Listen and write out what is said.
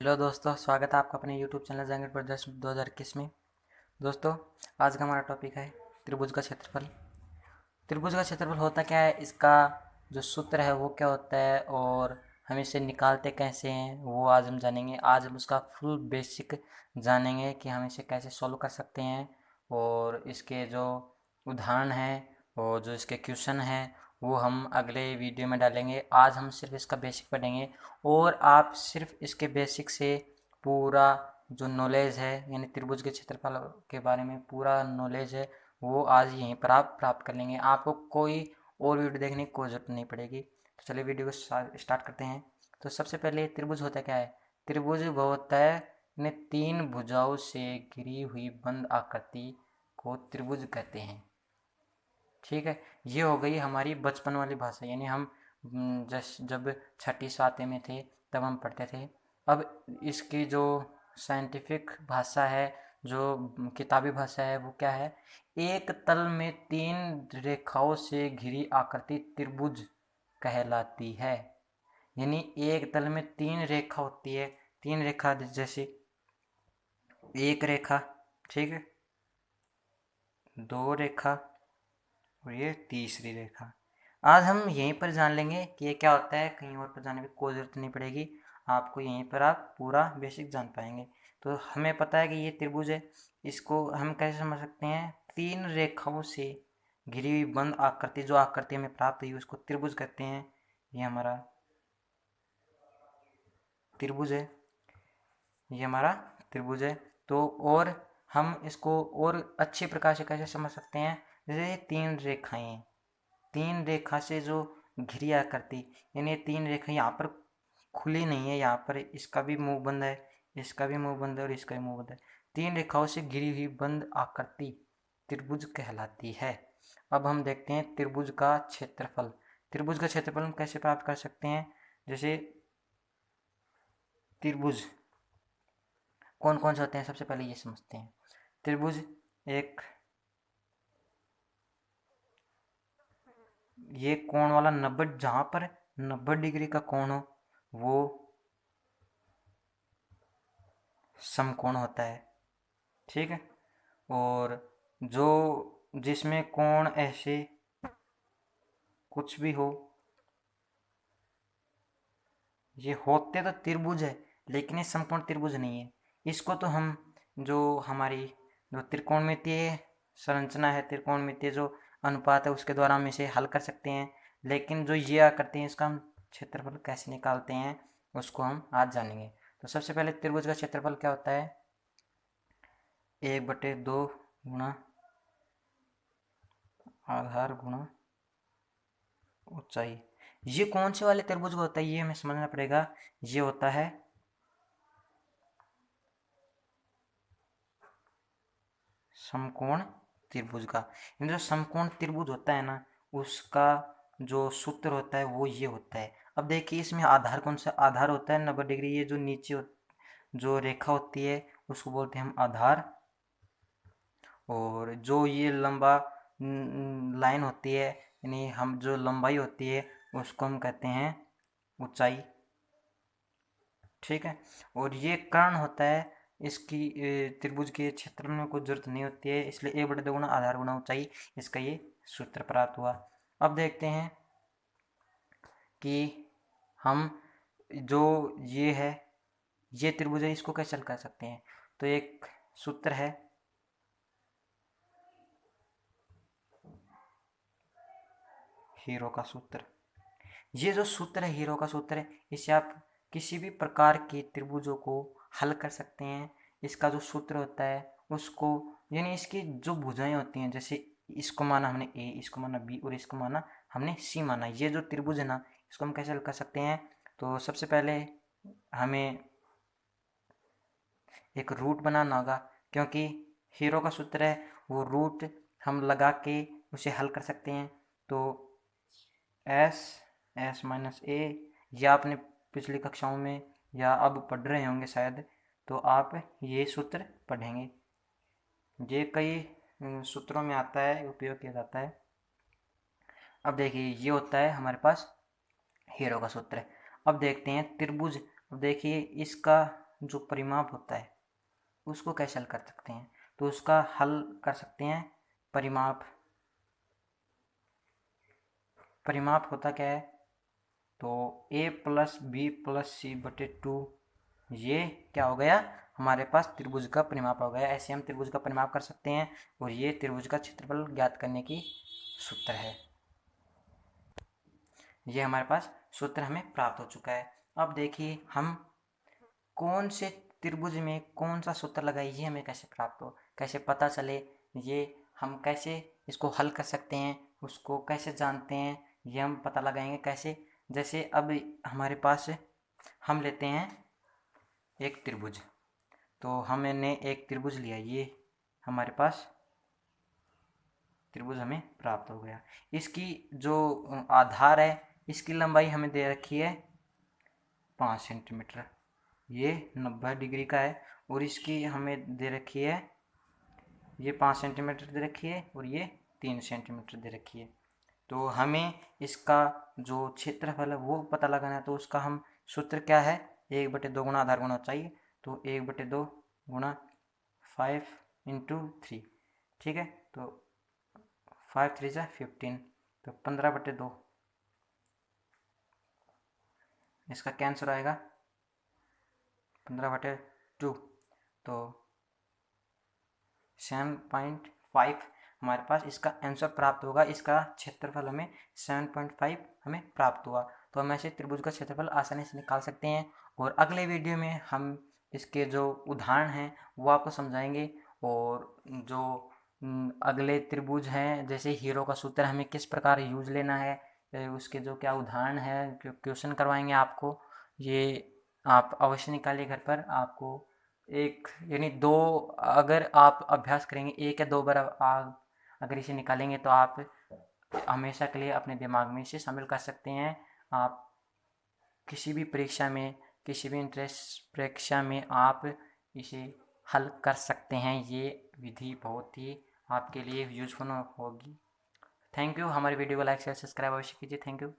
Hello दोस्तों, स्वागत है आपका अपने YouTube चैनल जंगल प्रदर्श 2021 में। दोस्तों, आज का हमारा टॉपिक है त्रिभुज का क्षेत्रफल। त्रिभुज का क्षेत्रफल होता क्या है, इसका जो सूत्र है वो क्या होता है और हम इसे निकालते कैसे हैं वो आज हम जानेंगे। आज हम उसका फुल बेसिक जानेंगे कि हम इसे कैसे सॉल्व कर सकते हैं और इसके जो उदाहरण हैं और जो इसके क्वेश्चन हैं वो हम अगले वीडियो में डालेंगे। आज हम सिर्फ इसका बेसिक पढ़ेंगे और आप सिर्फ इसके बेसिक से पूरा जो नॉलेज है यानी त्रिभुज के क्षेत्रफल के बारे में पूरा नॉलेज है वो आज यहीं पर आप प्राप्त कर लेंगे। आपको कोई और वीडियो देखने की कोई ज़रूरत नहीं पड़ेगी। तो चलिए वीडियो को स्टार्ट करते हैं। तो सबसे पहले त्रिभुज होता क्या है। त्रिभुज वो होता है ने तीन भुजाओं से घिरी हुई बंद आकृति को त्रिभुज कहते हैं। ठीक है, ये हो गई हमारी बचपन वाली भाषा, यानी हम जब छठी सातवीं में थे तब हम पढ़ते थे। अब इसकी जो साइंटिफिक भाषा है, जो किताबी भाषा है वो क्या है, एक तल में तीन रेखाओं से घिरी आकृति त्रिभुज कहलाती है। यानी एक तल में तीन रेखा होती है, तीन रेखा जैसे एक रेखा, ठीक है, दो रेखा और ये तीसरी रेखा। आज हम यहीं पर जान लेंगे कि ये क्या होता है, कहीं और पर जाने की कोई ज़रूरत नहीं पड़ेगी। आपको यहीं पर आप पूरा बेसिक जान पाएंगे। तो हमें पता है कि ये त्रिभुज है, इसको हम कैसे समझ सकते हैं, तीन रेखाओं से घिरी हुई बंद आकृति, जो आकृति हमें प्राप्त हुई उसको त्रिभुज कहते हैं। ये हमारा त्रिभुज है, ये हमारा त्रिभुज है। तो और हम इसको और अच्छे प्रकार से कैसे समझ सकते हैं, जैसे ये तीन रेखाएं, तीन रेखा से जो घिरी आकृति, यानी तीन रेखा यहाँ पर खुली नहीं है, यहाँ पर इसका भी मुंह बंद है, इसका भी मुंह बंद है और इसका भी मुंह बंद है। तीन रेखाओं से घिरी हुई बंद आकृति त्रिभुज कहलाती है। अब हम देखते हैं त्रिभुज का क्षेत्रफल। त्रिभुज का क्षेत्रफल हम कैसे प्राप्त कर सकते हैं, जैसे त्रिभुज कौन कौन से होते हैं, सबसे पहले ये समझते हैं। त्रिभुज एक, ये कोण वाला 90, जहाँ पर 90 डिग्री का कोण हो वो समकोण होता है, ठीक है। और जो जिसमें कोण ऐसे कुछ भी हो, ये होते तो त्रिभुज है लेकिन ये समकोण त्रिभुज नहीं है। इसको तो हम जो हमारी जो त्रिकोणमितीय संरचना है, त्रिकोणमितीय जो अनुपात है उसके द्वारा हम इसे हल कर सकते हैं। लेकिन जो ये करते हैं इसका हम क्षेत्रफल कैसे निकालते हैं उसको हम आज जानेंगे। तो सबसे पहले त्रिभुज का क्षेत्रफल क्या होता है, 1/2 गुणा आधार गुणा ऊंचाई। ये कौन से वाले त्रिभुज का होता है ये हमें समझना पड़ेगा। ये होता है समकोण त्रिभुज का। जो समकोण त्रिभुज होता है ना, उसका जो सूत्र होता है वो ये होता है। अब देखिए इसमें आधार कौन सा आधार होता है, 90 डिग्री। ये जो नीचे जो रेखा होती है उसको बोलते हैं हम आधार। और जो ये लंबा लाइन होती है, यानी हम जो लंबाई होती है उसको हम कहते हैं ऊंचाई, ठीक है। और ये कर्ण होता है, इसकी त्रिभुज के क्षेत्र में कोई जरूरत नहीं होती है, इसलिए 1/2 गुणा आधार गुणा ऊंचाई, इसका ये सूत्र प्राप्त हुआ। अब देखते हैं कि हम जो ये है, ये त्रिभुज है, इसको कैसे हल कर सकते हैं। तो एक सूत्र है, हीरो का सूत्र। ये जो सूत्र है हीरो का सूत्र है, इससे आप किसी भी प्रकार के त्रिभुजों को हल कर सकते हैं। इसका जो सूत्र होता है उसको, यानी इसकी जो भुजाएं होती हैं, जैसे इसको माना हमने ए, इसको माना बी और इसको माना हमने सी माना, ये जो त्रिभुज है ना इसको हम कैसे हल कर सकते हैं। तो सबसे पहले हमें एक रूट बनाना होगा, क्योंकि हीरो का सूत्र है वो रूट हम लगा के उसे हल कर सकते हैं। तो S-A, या आपने पिछली कक्षाओं में या अब पढ़ रहे होंगे शायद, तो आप ये सूत्र पढ़ेंगे। ये कई सूत्रों में आता है, उपयोग किया जाता है। अब देखिए ये होता है हमारे पास हीरो का सूत्र है। अब देखते हैं त्रिभुज। अब देखिए इसका जो परिमाप होता है उसको कैसे हल कर सकते हैं? तो उसका हल कर सकते हैं परिमाप। परिमाप होता क्या है? तो a प्लस बी प्लस सी बटे 2, ये क्या हो गया? हमारे पास त्रिभुज का परिमाप हो गया। ऐसे हम त्रिभुज का परिमाप कर सकते हैं और ये त्रिभुज का क्षेत्रफल ज्ञात करने की सूत्र है। ये हमारे पास सूत्र हमें प्राप्त हो चुका है। अब देखिए हम कौन से त्रिभुज में कौन सा सूत्र लगाए, ये हमें कैसे प्राप्त हो, कैसे पता चले, ये हम कैसे इसको हल कर सकते हैं, उसको कैसे जानते हैं, ये हम पता लगाएंगे कैसे। जैसे अब हमारे पास हम लेते हैं एक त्रिभुज, तो हमने एक त्रिभुज लिया, ये हमारे पास त्रिभुज हमें प्राप्त हो गया। इसकी जो आधार है, इसकी लंबाई हमें दे रखी है 5 सेंटीमीटर, ये 90 डिग्री का है, और इसकी हमें दे रखी है, ये 5 सेंटीमीटर दे रखी है और ये 3 सेंटीमीटर दे रखी है। तो हमें इसका जो क्षेत्रफल है वो पता लगाना है। तो उसका हम सूत्र क्या है? 1/2 गुना आधार गुना चाहिए, तो 1/2 गुना 5 × 3, ठीक है। तो 5 3 × 15, तो 15/2, इसका कैंसर आएगा 15/2, तो 7.5 हमारे पास इसका आंसर प्राप्त होगा। इसका क्षेत्रफल हमें 7.5 हमें प्राप्त हुआ। तो हम ऐसे त्रिभुज का क्षेत्रफल आसानी से निकाल सकते हैं, और अगले वीडियो में हम इसके जो उदाहरण हैं वो आपको समझाएंगे, और जो अगले त्रिभुज हैं जैसे हीरो का सूत्र हमें किस प्रकार यूज लेना है, उसके जो क्या उदाहरण है, क्वेश्चन करवाएंगे आपको। ये आप अवश्य निकालिए घर पर। आपको एक यानी दो, अगर आप अभ्यास करेंगे 1 या 2 बार आप अगर इसे निकालेंगे तो आप हमेशा के लिए अपने दिमाग में इसे शामिल कर सकते हैं। आप किसी भी परीक्षा में, किसी भी इंट्रेंस परीक्षा में आप इसे हल कर सकते हैं। ये विधि बहुत ही आपके लिए यूजफुल होगी। Thank you. हमारी वीडियो को लाइक शेयर सब्सक्राइब अवश्य कीजिए। Thank you.